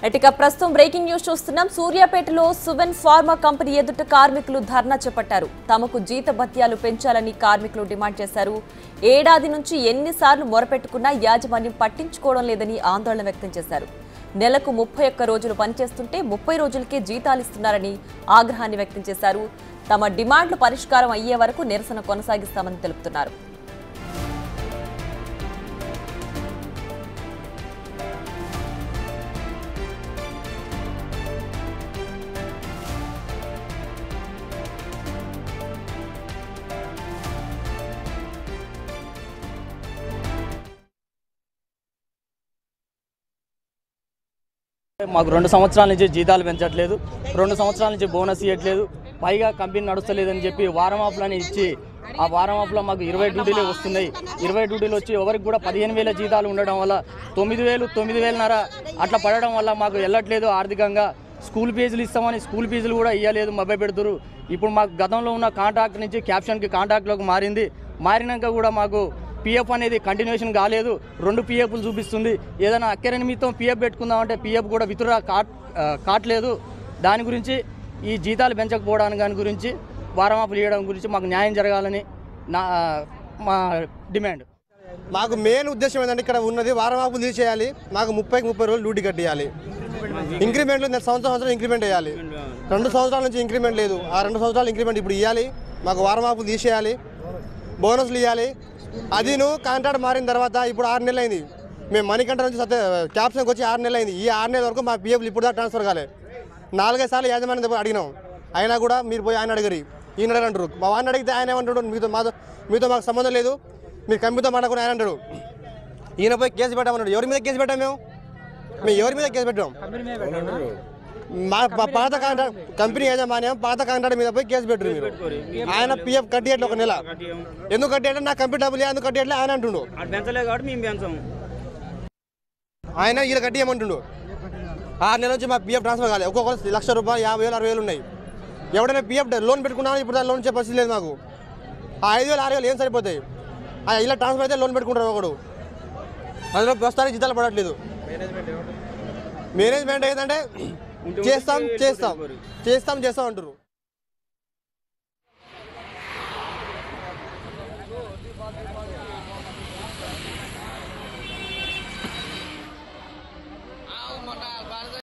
ఇక ప్రస్తుతం breaking news చూస్తున్నాం. సూర్యాపేటలో సువెన్ ఫార్మా కంపెనీ ఎదుట కార్మికులు ధర్నా చేపట్టారు. తమకు జీతభత్యాలు పెంచాలని కార్మికులు డిమాండ్ చేశారు. ఏడాది నుంచి ఎన్నిసార్లు మొరపెట్టుకున్నా యాజమాన్యం పట్టించుకోవడం లేదని ఆందోళన వ్యక్తం చేశారు. నెలకు 31 రోజులు పనిచేస్తుంటే 30 రోజులకే జీతాలు ఇస్తున్నారని ఆగ్రహాన్ని వ్యక్తం చేశారు. తమ డిమాండ్లు పరిష్కారం అయ్యే వరకు నిరసన కొనసాగిస్తామని తెలుపుతున్నారు. మాకు 2 సంవత్సరాల నుంచి జీతాలు పెంచట్లేదు, 2 సంవత్సరాల నుంచి బోనస్ ఇవ్వట్లేదు, పైగా కంపెనీ నడుస్తలేదని చెప్పి వారం ఆఫ్లని ఇచ్చి ఆ వారం ఆఫ్లో మాకు 20 డ్యూటీలే వస్తున్నాయి. 20 డ్యూటీలు వచ్చి ఎవరికి కూడా 15,000 జీతాలు ఉండడం వల్ల 9,000, 9,500 అట్లా పడడం వల్ల మాకు వెళ్ళట్లేదు. ఆర్థికంగా స్కూల్ ఫీజులు ఇస్తామని స్కూల్ ఫీజులు కూడా ఇవ్వలేదు, మభ్య పెడుతురు. ఇప్పుడు మాకు గతంలో ఉన్న కాంట్రాక్ట్ నుంచి క్యాప్షన్కి కాంట్రాక్ట్లోకి మారినాక కూడా మాకు పిఎఫ్ అనేది కంటిన్యూషన్ కాలేదు. 2 పిఎఫ్లు చూపిస్తుంది. ఏదైనా అక్కర నిమిత్తం పిఎఫ్ పెట్టుకుందామంటే పిఎఫ్ కూడా విత్డ్రా కావట్లేదు. దాని గురించి ఈ జీతాలు పెంచకపోవడానికి దాని గురించి వారం ఆఫ్లు ఇవ్వడం గురించి మాకు న్యాయం జరగాలని మా డిమాండ్. మాకు మెయిన్ ఉద్దేశం ఏంటంటే ఇక్కడ ఉన్నది వారం ఆఫ్లు తీసేయాలి. మాకు 30 రోజులు డ్యూటీ కట్టేయాలి. ఇంక్రిమెంట్లు సంవత్సరం ఇంక్రిమెంట్ వేయాలి. 2 సంవత్సరాల నుంచి ఇంక్రిమెంట్ లేదు. ఆ 2 సంవత్సరాలు ఇంక్రిమెంట్ ఇప్పుడు ఇవ్వాలి. మాకు వారం ఆఫ్లు తీసేయాలి, బోనస్లు ఇవ్వాలి. అది కాంట్రాక్ట్ మారిన తర్వాత ఇప్పుడు 6 నెలలు అయింది. మేము మణికంఠ నుంచి క్యాప్షన్కి వచ్చి 6 నెలలు అయింది. ఈ 6 నెలల వరకు మా పిఎఫ్లు ఇప్పుడు దాకా ట్రాన్స్ఫర్ కాలేదు. 4-5 సార్లు యాజమాన్యం అడిగినాం, అయినా కూడా మీరు పోయి ఆయన అడిగారు, ఈయన అడగంటారు. మా వాడిని అడిగితే ఆయన ఏమంటాడు, మీతో మాకు సంబంధం లేదు, మీరు కంపెనీతో మాట్లాడుకుని ఆయన అంటాడు. ఈయన పోయి కేసు పెట్టామన్నాడు. ఎవరి మీద కేసు పెట్టాం? మేము ఎవరి మీద కేసు పెట్టాం? మా పాత కాంట్రాక్ట్ కంపెనీ యాజమాన్యం పాత కాంట్రాక్ట్ మీద పోయి కేసు పెట్టరు. మీరు ఆయన పిఎఫ్ కట్టేయట్లే 1 నెల. ఎందుకు కట్టేయట్లే? నా కంపెనీ డబ్బులు ఎందుకు కట్టేయట్లే ఆయన అంటుండు. ఆయన వీళ్ళు కట్టేయమంటుండు. 6 నెలల నుంచి మా పిఎఫ్ ట్రాన్స్ఫర్ కాలేదు. ఒక్కొక్కరు 1,00,000 రూపాయలు, 50,000, 60,000 ఉన్నాయి. ఎవడైనా పిఎఫ్ లోన్ పెట్టుకున్నాను, ఇప్పుడు దాని లోన్ ఇచ్చే పరిస్థితి లేదు మాకు. ఆ 5,000, 6,000 ఏం సరిపోతాయి? ఇలా ట్రాన్స్ఫర్ అయితే లోన్ పెట్టుకుంటారు ఒకడు. అందులో ప్రస్తుతానికి జీతాలు పడట్లేదు. మేనేజ్మెంట్ ఏంటంటే చేస్తాం అంటారు.